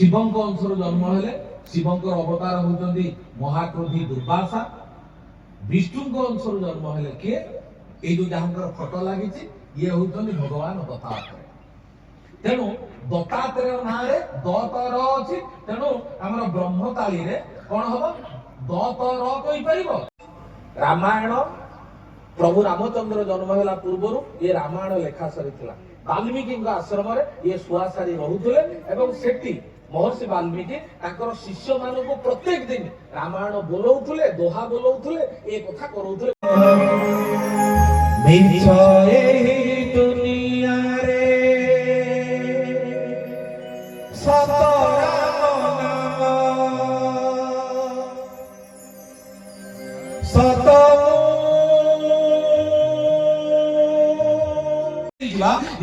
ଶିବଙ୍କ ଅଂଶରୁ ଜନ୍ମ ହେଲେ ଶିବଙ୍କର ଅବତାର ହେଉଛନ୍ତି ମହାକ୍ରୋଧୀ ଦୁର୍ବାସା। ବିଷ୍ଣୁଙ୍କ ଅଂଶରୁ ଜନ୍ମ ହେଲେ କିଏ? ଏଇ ଯୋଉ ଯାହାଙ୍କର ଫଟୋ ଲାଗିଛି ଇଏ ହେଉଛନ୍ତି ଭଗବାନ ଦତ୍ତାତ୍ରେୟ। ତେଣୁ ଦତ୍ତାତ୍ରେୟ ନାଁରେ ଦତର ଅଛି, ତେଣୁ ଆମର ବ୍ରହ୍ମତାଳିରେ କଣ ହବ? ଦତର କହିପାରିବ। ରାମାୟଣ ପ୍ରଭୁ ରାମଚନ୍ଦ୍ର ଜନ୍ମ ହେଲା ପୂର୍ବରୁ ଏ ରାମାୟଣ ଲେଖା ସରିଥିଲା। ବାଲ୍ମୀକିଙ୍କ ଆଶ୍ରମରେ ଇଏ ଶୁଆସାରି ରହୁଥିଲେ ଏବଂ ସେଠି ମହର୍ଷି ବାଲ୍ମୀକି ତାଙ୍କର ଶିଷ୍ୟମାନଙ୍କୁ ପ୍ରତ୍ୟେକ ଦିନ ରାମାୟଣ ବୋଲଉଥିଲେ, ଦୋହା ବୋଲଉଥିଲେ, ଏ କଥା କରଉଥିଲେ।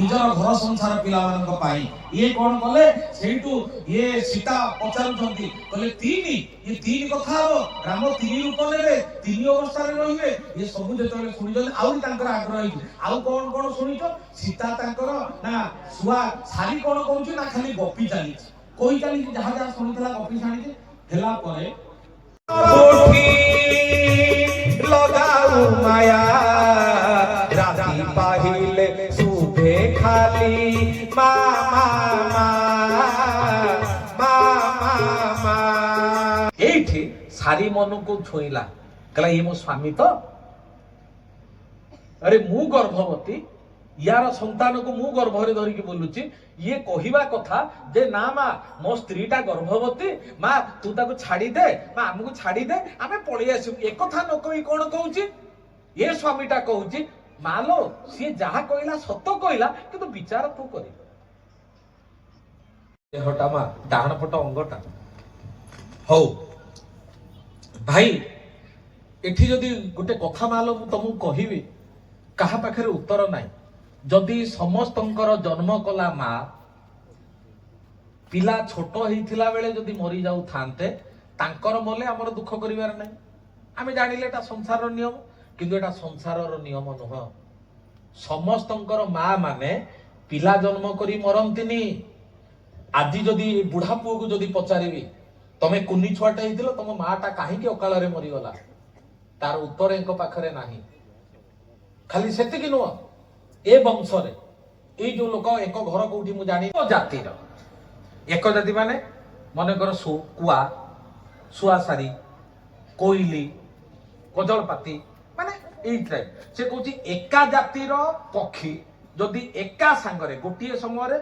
ନିଜର ଘର ସଂସାର ପିଲାମାନଙ୍କ ପାଇଁ ଇଏ କଣ କଲେ? ସେଇଠୁ ଇଏ ସୀତା ପଚାରୁଛନ୍ତି, କହିଲେ ତିନି କଥା ହବ, ରାମ 3 ରୂପ ନେବେ, 3 ଅବସ୍ଥାରେ ରହିବେ। ଇଏ ସବୁ ଯେତେବେଳେ ଶୁଣିଛନ୍ତି ଆହୁରି ତାଙ୍କର ଆଗ୍ରହ ହେଇଛି, ଆଉ କଣ ଶୁଣିଛ? ସୀତା ତାଙ୍କର ନା ଶୁଆ ସାରି କଣ କହୁଛି ନା ଖାଲି ଗପି ଚାଲିଛି, କହି ଚାଲିଛି, ଯାହା ଯାହା ଶୁଣିଥିଲା ଗପି ଛାଣିଛି। ହେଲା ପରେ ଲଗାଉ ମାୟା ରାତି ପାହିଲେ ସୁଧେ ଖାଲି ମା ମା ମା ମା ମା। ଏଇଠି ସାରି ମନକୁ ଛୁଇଁଲା, କହିଲା ଇଏ ମୋ ସ୍ୱାମୀ ତ, ଆରେ ମୁଁ ଗର୍ଭବତୀ, ୟାର ସନ୍ତାନକୁ ମୁଁ ଗର୍ଭରେ ଧରିକି ବୁଲୁଛି। ଇଏ କହିବା କଥା ଯେ ନା ମା ମୋ ସ୍ତ୍ରୀଟା ଗର୍ଭବତୀ, ମା ତୁ ତାକୁ ଛାଡିଦେ, ମା ଆମକୁ ଛାଡିଦେ, ଆମେ ପଳେଇ ଆସିବୁ। ଏକଥା ନ କହି କଣ କହୁଛି? ଏ ସ୍ୱାମୀଟା କହୁଛି ମାଲୋ ସିଏ ଯାହା କହିଲା ସତ କହିଲା, କିନ୍ତୁ ବିଚାର ତୁ କରିବୁ। ଦେହଟା ମା ଡାହାଣ ପଟ ଅଙ୍ଗଟା। ହଉ ଭାଇ, ଏଠି ଯଦି ଗୋଟେ କଥା ମାଲୋ ମୁଁ ତମକୁ କହିବି, କାହା ପାଖରେ ଉତ୍ତର ନାହିଁ। ଯଦି ସମସ୍ତଙ୍କର ଜନ୍ମ କଲା ମା, ପିଲା ଛୋଟ ହେଇଥିଲା ବେଳେ ଯଦି ମରି ଯାଉଥାନ୍ତେ, ତାଙ୍କର ମଲେ ଆମର ଦୁଃଖ କରିବାର ନାହିଁ। ଆମେ ଜାଣିଲେ ଏଟା ସଂସାରର ନିୟମ, କିନ୍ତୁ ଏଟା ସଂସାରର ନିୟମ ନୁହଁ। ସମସ୍ତଙ୍କର ମା ମାନେ ପିଲା ଜନ୍ମ କରି ମରନ୍ତିନି। ଆଜି ଯଦି ବୁଢା ପୁଅକୁ ଯଦି ପଚାରିବି, ତମେ କୁନି ଛୁଆଟେ ହେଇଥିଲ, ତମ ମା ଟା କାହିଁକି ଅକାଳରେ ମରିଗଲା, ତାର ଉତ୍ତର ଏଙ୍କ ପାଖରେ ନାହିଁ। ଖାଲି ସେତିକି ନୁହଁ, ଏ ବଂଶରେ ଏଇ ଯୋଉ ଲୋକ, ଏକ ଘର କୋଉଠି ମୁଁ ଜାଣି, ଜାତିର ଏକ ଜାତି ମାନେ ମନେକର କୁଆ, ଶୁଆସାରି, କୋଇଲି, କଜଳପାତି, ମାନେ ଏଇ ଟାଇପ। ସେ କହୁଛି ଏକା ଜାତିର ପକ୍ଷୀ ଯଦି ଏକା ସାଙ୍ଗରେ ଗୋଟିଏ ସମୟରେ